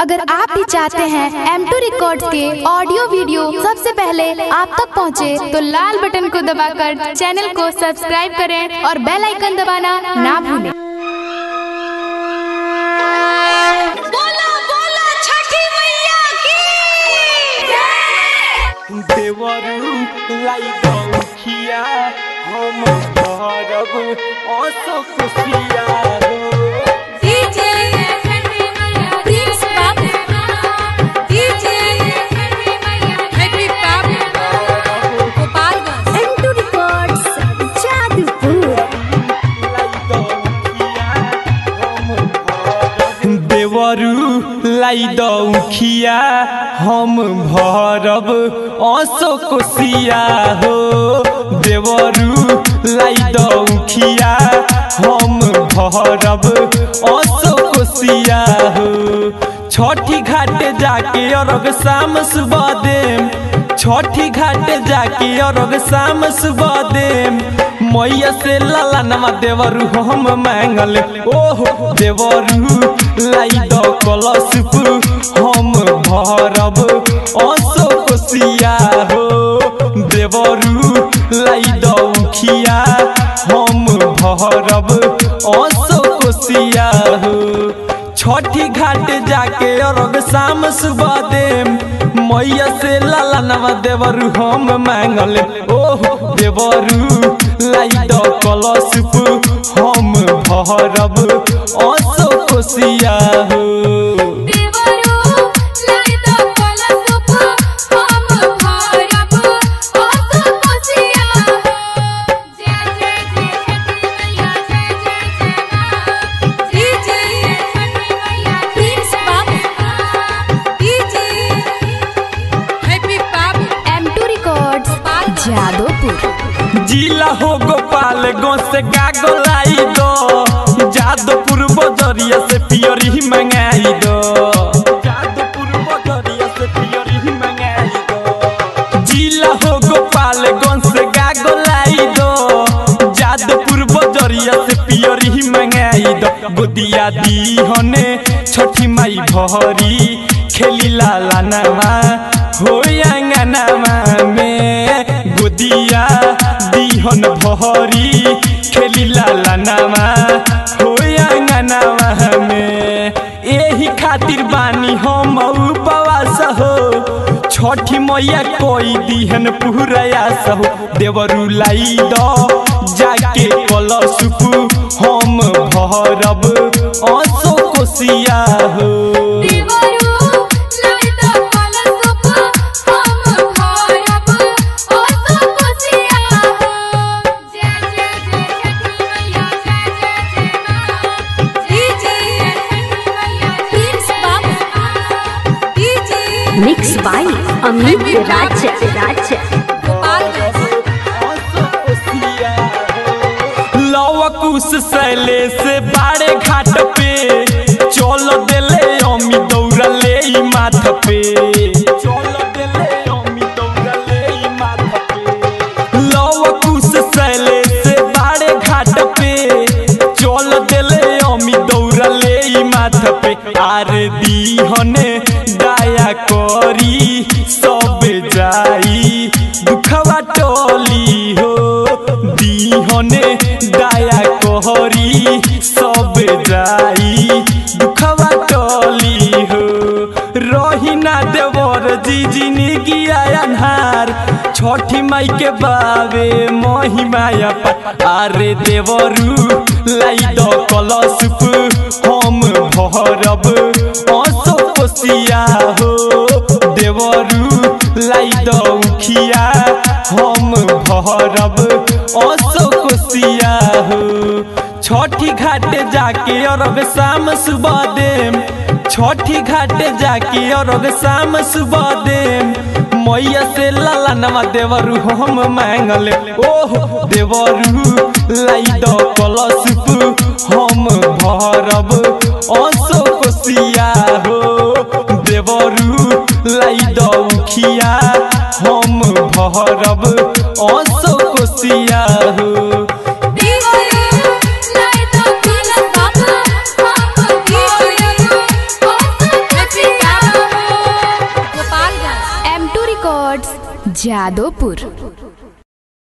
अगर आप भी चाहते हैं M2 रिकॉर्ड्स के ऑडियो वीडियो सबसे पहले आप तक पहुंचे, तो लाल बटन को दबाकर चैनल को सब्सक्राइब करें और बेल आइकन दबाना ना भूलें। बोला बोला छठी मैया की देवरू लाई गौखिया हम भरब ओसो खुशिया हो। डीजे प्रिंस बाबू, डीजे हैप्पी बाबू गोपालगंज। M2 records Jadupur. देवरू लाई गौखिया हम भरब ओसो खुशिया हो। देवरू लाई गौखिया हम भरब ओसो खुशिया हो। छठी घाट जाके अरग शाम सुबह देम, छठी घाट जाके अरग शाम सुबह देम। मैया से लाला नमा देवरू हम मांगल, ओहो देवरू लाई दो कलशप हम भरब ओसो खुशिया हो। देवरू लाई दो खिया हम भरब ओसो खुशिया हो। छठी घाट जाके अरग शाम सुबह देम। मैया से लाला नवा देवरू हम मांगल, ओहो देवरू लाई दो कलशप हम भरब ओसो खुशिया हो। जिला हो गोपालगंज से गागोलाई दो, जादोपुर बजरिया से पियरी मंगाई दो, जादोपुर बजरिया से पियरी मंगाई दो। जिला हो गोपालगंज से गागोलाई दो, जादोपुर बजरिया से पियरी मंगाई दो। गोदिया दी हने छठी माई भरी खेली लाला नवा हो अंगनामा में। गोदिया दिहन भरी खेली लाला नामा हो अंगनामा में। एही खातिर बानी हम उपवास हो, छठी मैया कोई दिहन पूरायास हो। देवरू लाई दो जाके कलशप हम भरब ओसो खुशिया हो। मिक्स बाय अमित राज्य। लवकुश शैले से बाड़े घाट पे चल देले अमी दौड़ा ले माथ पे, चल देले अमी दौड़ा ले माथ पे। लवकुश शैले से बाड़े घाट पे चल देले अमी दौड़ा ले माथ पे। आर दीहने दया करी सब जाई दुखवा टोली हो। दीहने दया करी सब जाई दुखवा टोली हो। रही ना देवर जी जिंदगी अन्हार, छठी माई के बावे महिमाया पर। आरे देवरू लाई दो कलशप हम भरब ओसो खुशिया हो। देवरू लाई दो खिया हम भरब ओसो खुशिया हो। छठी घाट जाके अरग शाम सुबह देम, छठी घाट जाके अरग शाम सुबह देम। मैया से लाला नवा देवरू हम मांगल, ओहो देवरू लाई दो कलशप हम भरब ओसो खुशिया हो। देवरू लाई दो खिया हम भरब ओसो खुशिया हो। Happy M2 records Jadopur.